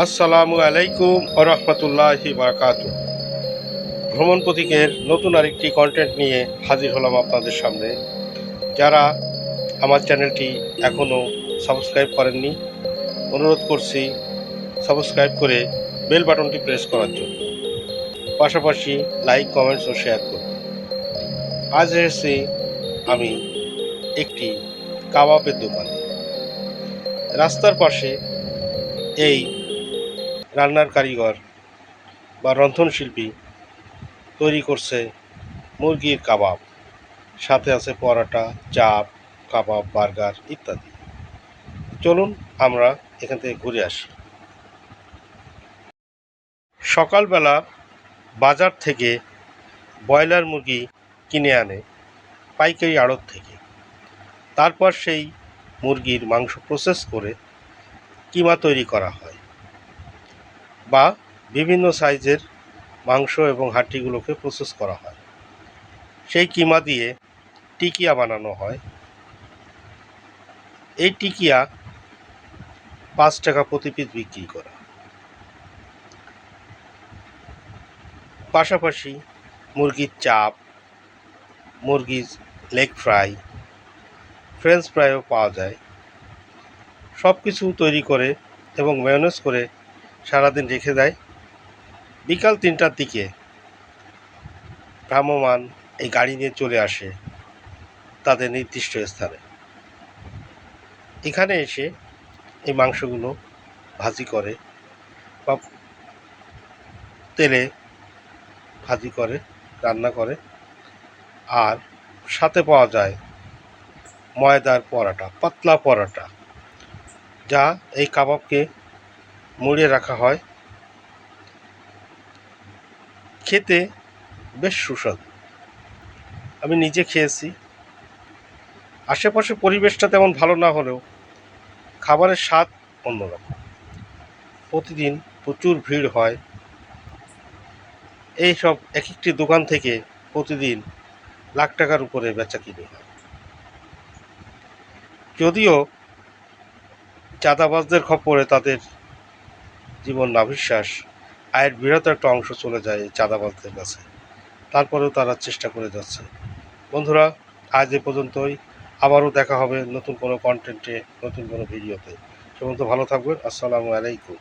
আসসালামু আলাইকুম ওয়া রাহমাতুল্লাহি ওয়া বারাকাতুহু। ভ্রমণ প্রতীকের নতুন আরেকটি কন্টেন্ট নিয়ে হাজির হলাম আপনাদের সামনে। যারা আমার চ্যানেলটি এখনও সাবস্ক্রাইব করেননি, অনুরোধ করছি সাবস্ক্রাইব করে বেল বাটনটি প্রেস করার জন্য। পাশাপাশি লাইক, কমেন্টস ও শেয়ার করুন। আজ এসেছি আমি একটি কাবাবের দোকানে। রাস্তার পাশে এই রান্নার কারিগর বা রন্ধনশিল্পী তৈরি করছে মুরগির কাবাব, সাথে আছে পরাটা, চাপ, কাবাব, বার্গার ইত্যাদি। চলুন আমরা এখান থেকে ঘুরে আসি। সকালবেলা বাজার থেকে ব্রয়লার মুরগি কিনে আনে পাইকারি আড়ত থেকে। তারপর সেই মুরগির মাংস প্রসেস করে কিমা তৈরি করা হয়, বা বিভিন্ন সাইজের মাংস এবং হাড্ডিগুলোকে প্রসেস করা হয়। সেই কিমা দিয়ে টিকিয়া বানানো হয়। এই টিকিয়া 5 টাকা প্রতি পিস বিক্রি করা। পাশাপাশি মুরগির চাপ, মুরগির লেগ ফ্রাই, ফ্রেঞ্চ ফ্রাইও পাওয়া যায়। সব কিছু তৈরি করে এবং মেয়নেজ করে সারাদিন রেখে দেয়। বিকাল 3টার দিকে ভ্রাম্যমাণ এই গাড়ি নিয়ে চলে আসে তাদের নির্দিষ্ট স্থানে। এখানে এসে এই মাংসগুলো ভাজি করে বা তেলে ভাজি করে রান্না করে। আর সাথে পাওয়া যায় ময়দার পরাটা, পাতলা পরাটা, যা এই কাবাবকে মুড়ে রাখা হয়। খেতে বেশ সুস্বাদু। আমি নিজে খেয়েছি। আশেপাশে পরিবেশটা তেমন ভালো না হলেও খাবারের স্বাদ অন্যরকম। প্রতিদিন প্রচুর ভিড় হয়। এই সব এক একটি দোকান থেকে প্রতিদিন লাখ টাকার উপরে বেচাকিনি হয়। যদিও চাঁদাবাজদের খপ্পরে তাদের জীবন নাভিশ্বাস, আয়ের বৃহৎ একটা অংশ চলে যায় এই চাঁদাবাজদের কাছে, তারপরেও তারা চেষ্টা করে যাচ্ছে। বন্ধুরা, আজ এ পর্যন্তই। আবারও দেখা হবে নতুন কোনো কন্টেন্টে, নতুন কোনো ভিডিওতে। সে পর্যন্ত ভালো থাকবেন। আসসালামু আলাইকুম।